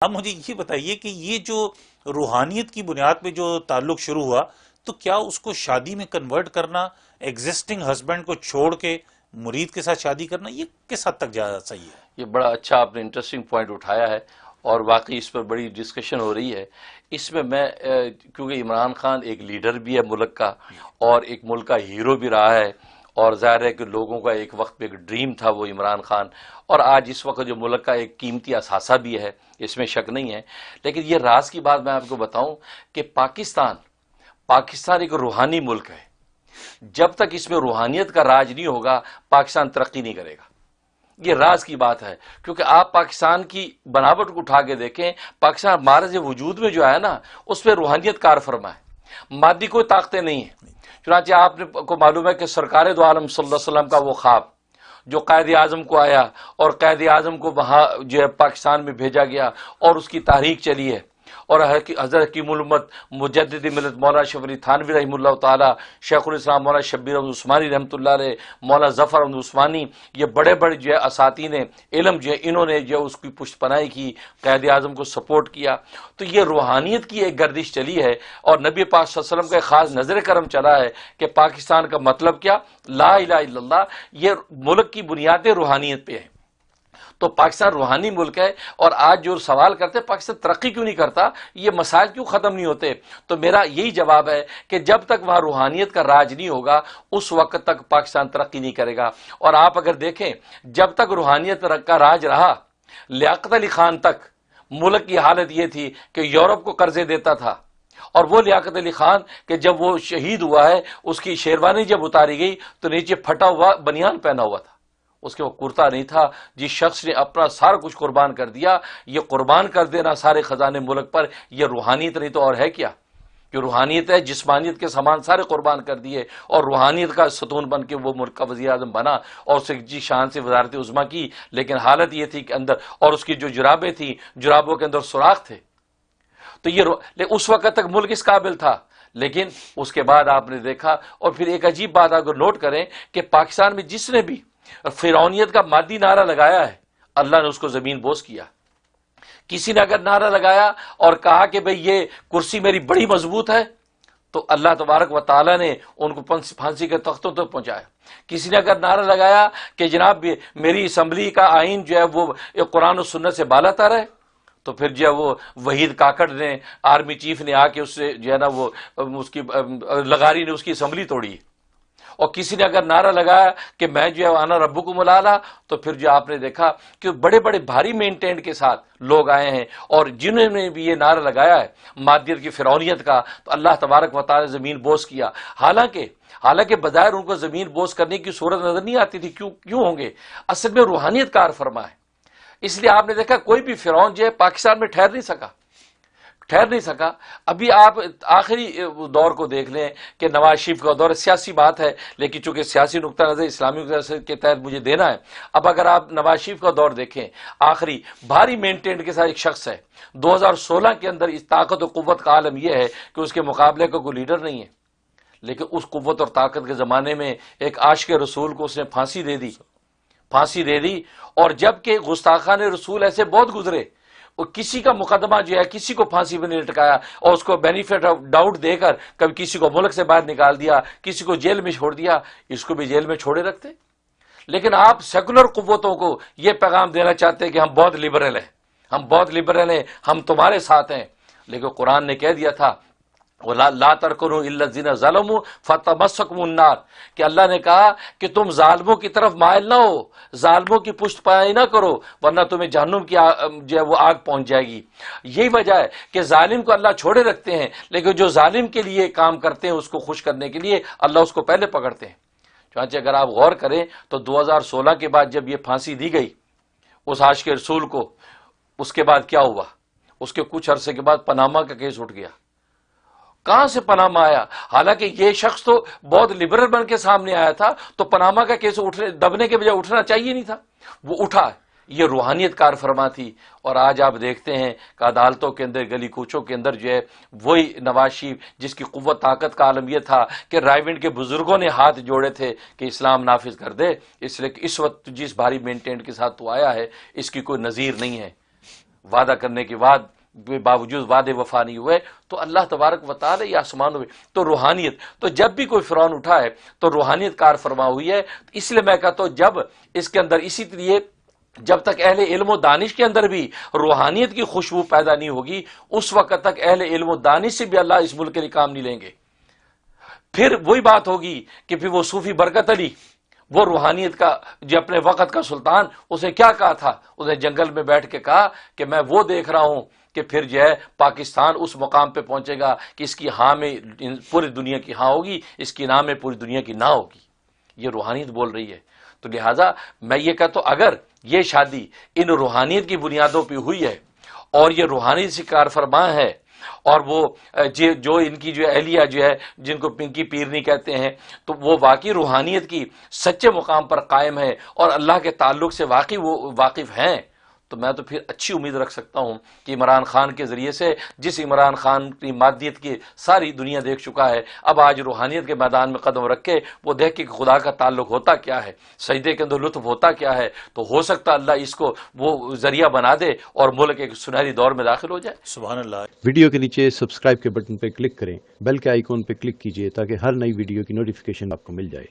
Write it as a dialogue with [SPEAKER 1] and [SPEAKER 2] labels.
[SPEAKER 1] اب مجھے یہ بتائیے کہ یہ جو روحانیت کی بنیاد پہ جو تعلق شروع ہوا تو کیا اس کو شادی میں کنورٹ کرنا، ایگزسٹنگ ہسبینڈ کو چھوڑ کے مرید کے ساتھ شادی کرنا، یہ کس حد تک جانا صحیح ہے؟
[SPEAKER 2] یہ بڑا اچھا آپ نے انٹرسٹنگ پوائنٹ اٹھایا ہے اور واقعی اس پر بڑی ڈسکشن ہو رہی ہے۔ اس میں کیونکہ عمران خان ایک لیڈر بھی ہے ملک کا اور ایک ملک کا ہیرو بھی رہا ہے، اور ظاہر ہے کہ لوگوں کا ایک وقت پہ ایک ڈریم تھا وہ عمران خان، اور آج اس وقت جو ملک کا ایک قیمتی اثاثہ بھی ہے، اس میں شک نہیں ہے۔ لیکن یہ راز کی بات میں آپ کو بتاؤں کہ پاکستان ایک روحانی ملک ہے۔ جب تک اس میں روحانیت کا راج نہیں ہوگا پاکستان ترقی نہیں کرے گا۔ یہ راز کی بات ہے، کیونکہ آپ پاکستان کی بناوٹ کو اٹھا کے دیکھیں، پاکستان مارز وجود میں جو ہے نا، اس میں روحانیت کار فرما ہے، مادی کوئی طاقتیں نہیں ہیں۔ چنانچہ آپ کو معلوم ہے کہ سرکار دو عالم صلی اللہ علیہ وسلم کا وہ خواب جو قائد اعظم کو آیا، اور قائد اعظم کو وہاں جو ہے پاکستان میں بھیجا گیا اور اس کی تحریک چلی ہے، اور حضرت حکیم الامت مجدد ملت مولانا اشرف علی تھانوی رحمہ اللہ تعالی، شیخ الاسلام مولانا شبیر احمد عثمانی رحمۃ اللہ علیہ، مولانا ظفر احمد عثمانی، یہ بڑے بڑے جو ہے اساتین علم جو ہے، انہوں نے جو اس کی پشت پناہی کی، قائد اعظم کو سپورٹ کیا۔ تو یہ روحانیت کی ایک گردش چلی ہے، اور نبی پاک صلی اللہ علیہ وسلم کا ایک خاص نظر کرم چلا ہے کہ پاکستان کا مطلب کیا، لا الہ الا اللہ۔ یہ ملک کی بنیادیں روحانیت پہ ہیں، تو پاکستان روحانی ملک ہے۔ اور آج جو سوال کرتے پاکستان ترقی کیوں نہیں کرتا، یہ مسائل کیوں ختم نہیں ہوتے، تو میرا یہی جواب ہے کہ جب تک وہاں روحانیت کا راج نہیں ہوگا اس وقت تک پاکستان ترقی نہیں کرے گا۔ اور آپ اگر دیکھیں، جب تک روحانیت کا راج رہا، لیاقت علی خان تک ملک کی حالت یہ تھی کہ یورپ کو قرضے دیتا تھا، اور وہ لیاقت علی خان کہ جب وہ شہید ہوا ہے، اس کی شیروانی جب اتاری گئی تو نیچے پھٹا ہوا بنیان پہنا ہوا تھا، اس کے وہ کرتا نہیں تھا۔ جس شخص نے اپنا سارا کچھ قربان کر دیا، یہ قربان کر دینا سارے خزانے ملک پر، یہ روحانیت نہیں تو اور ہے کیا؟ جو روحانیت ہے، جسمانیت کے سامان سارے قربان کر دیے، اور روحانیت کا ستون بن کے وہ ملک کا وزیر اعظم بنا، اور اسے جی شان سے وزارت عظمیٰ کی، لیکن حالت یہ تھی کہ اندر، اور اس کی جو جرابیں تھیں، جرابوں کے اندر سوراخ تھے۔ تو یہ اس وقت تک ملک اس قابل تھا، لیکن اس کے بعد آپ نے دیکھا۔ اور پھر ایک عجیب بات اگر نوٹ کریں کہ پاکستان میں جس نے بھی فرعونیت کا مادی نعرہ لگایا ہے، اللہ نے اس کو زمین بوس کیا۔ کسی نے اگر نعرہ لگایا اور کہا کہ بھئی یہ کرسی میری بڑی مضبوط ہے، تو اللہ تبارک و تعالی نے ان کو پھانسی کے تختوں تک پہنچایا۔ کسی نے اگر نعرہ لگایا کہ جناب میری اسمبلی کا آئین جو ہے وہ قرآن و سنت سے بالا تر ہے، تو پھر جو ہے وہ وحید کاکڑ نے، آرمی چیف نے آ کے اس سے جو ہے نا وہ اس کی لغاری نے اس کی اسمبلی توڑی۔ اور کسی نے اگر نعرہ لگایا کہ میں جو ہے آنا ربکم الاعلی، تو پھر جو آپ نے دیکھا کہ بڑے بڑے بھاری مینٹینڈ کے ساتھ لوگ آئے ہیں، اور جنہوں نے بھی یہ نعرہ لگایا ہے مادیت کی فرعونیت کا، تو اللہ تبارک و تعالی زمین بوس کیا۔ حالانکہ بظاہر ان کو زمین بوس کرنے کی صورت نظر نہیں آتی تھی، کیوں ہوں گے؟ اصل میں روحانیت کار فرما ہے۔ اس لیے آپ نے دیکھا کوئی بھی فرعون جو ہے پاکستان میں ٹھہر نہیں سکا۔ ابھی آپ آخری دور کو دیکھ لیں کہ نواز شریف کا دور، سیاسی بات ہے لیکن چونکہ سیاسی نقطہ نظر اسلامی نقطہ نظر کے تحت مجھے دینا ہے۔ اب اگر آپ نواز شریف کا دور دیکھیں، آخری بھاری مینٹینڈ کے ساتھ ایک شخص ہے، 2016 کے اندر اس طاقت و قوت کا عالم یہ ہے کہ اس کے مقابلے کا کوئی لیڈر نہیں ہے، لیکن اس قوت اور طاقت کے زمانے میں ایک عاشق رسول کو اس نے پھانسی دے دی، اور جبکہ گستاخان رسول ایسے بہت گزرے، اور کسی کا مقدمہ جو ہے کسی کو پھانسی میں نہیں لٹکایا، اور اس کو بینیفٹ آف ڈاؤٹ دے کر کبھی کسی کو ملک سے باہر نکال دیا، کسی کو جیل میں چھوڑ دیا، اس کو بھی جیل میں چھوڑے رکھتے۔ لیکن آپ سیکولر قوتوں کو یہ پیغام دینا چاہتے ہیں کہ ہم بہت لبرل ہیں، ہم تمہارے ساتھ ہیں، لیکن قرآن نے کہہ دیا تھا لا ترکنوا الا الذین ظلموا فتمسکم النار، کہ اللہ نے کہا کہ تم ظالموں کی طرف مائل نہ ہو، ظالموں کی پشت پائی نہ کرو، ورنہ تمہیں جہنم کی جو ہے وہ آگ پہنچ جائے گی۔ یہی وجہ ہے کہ ظالم کو اللہ چھوڑے رکھتے ہیں، لیکن جو ظالم کے لیے کام کرتے ہیں اس کو خوش کرنے کے لیے اللہ اس کو پہلے پکڑتے ہیں۔ چنانچہ اگر آپ غور کریں تو 2016 کے بعد جب یہ پھانسی دی گئی اس عاشق رسول کو، اس کے بعد کیا ہوا؟ اس کے کچھ عرصے کے بعد پاناما کا کیس اٹھ گیا۔ کہاں سے پاناما آیا؟ حالانکہ یہ شخص تو بہت لبرل بن کے سامنے آیا تھا، تو پاناما کا کیس دبنے کے بجائے اٹھنا چاہیے نہیں تھا، وہ اٹھا۔ یہ روحانیت کار فرما تھی۔ اور آج آپ دیکھتے ہیں کہ عدالتوں کے اندر، گلی کوچوں کے اندر جو ہے وہی نواز شریف جس کی قوت طاقت کا عالم یہ تھا کہ رائیونڈ کے بزرگوں نے ہاتھ جوڑے تھے کہ اسلام نافذ کر دے، اس لیے کہ اس وقت جس بھاری مینٹینڈ کے ساتھ تو آیا ہے اس کی کوئی نظیر نہیں ہے۔ وعدہ کرنے کے بعد باوجود وعدے وفا نہیں ہوئے، تو اللہ تبارک و تعالی یہ آسمانوں میں تو روحانیت، تو جب بھی کوئی فرعون اٹھا ہے تو روحانیت کار فرما ہوئی ہے. اس لیے میں کہتا ہوں جب اس کے اندر اسی لیے جب تک اہل علم و دانش کے اندر بھی روحانیت کی خوشبو پیدا نہیں ہوگی، اس وقت تک اہل علم و دانش سے بھی اللہ اس ملک کے لیے کام نہیں لیں گے. پھر وہی بات ہوگی کہ پھر وہ صوفی برکت علی، وہ روحانیت کا جو اپنے وقت کا سلطان، اسے کیا کہا تھا؟ اسے جنگل میں بیٹھ کے کہا کہ میں وہ دیکھ رہا ہوں کہ پھر جو ہے پاکستان اس مقام پہ پہنچے گا کہ اس کی ہاں میں پوری دنیا کی ہاں ہوگی، اس کی نہ میں پوری دنیا کی نہ ہوگی. یہ روحانیت بول رہی ہے. تو لہذا میں یہ کہتا ہوں اگر یہ شادی ان روحانیت کی بنیادوں پہ ہوئی ہے اور یہ روحانیت سے کار فرما ہے، اور وہ جو ان کی جو اہلیہ جو ہے جن کو پنکی پیرنی کہتے ہیں، تو وہ واقعی روحانیت کی سچے مقام پر قائم ہے اور اللہ کے تعلق سے واقعی وہ واقف ہیں، تو میں تو پھر اچھی امید رکھ سکتا ہوں کہ عمران خان کے ذریعے سے، جس عمران خان کی مادیت کی ساری دنیا دیکھ چکا ہے، اب آج روحانیت کے میدان میں قدم رکھ کے وہ دیکھ کہ خدا کا تعلق ہوتا کیا ہے، سجدے کے اندر لطف ہوتا کیا ہے، تو ہو سکتا اللہ اس کو وہ ذریعہ بنا دے اور ملک ایک سنہری دور میں داخل ہو جائے.
[SPEAKER 1] سبحان اللہ.
[SPEAKER 3] ویڈیو کے نیچے سبسکرائب کے بٹن پہ کلک کریں، بیل کے آئیکن پہ کلک کیجئے تاکہ ہر نئی ویڈیو کی نوٹیفیکیشن آپ کو مل جائے.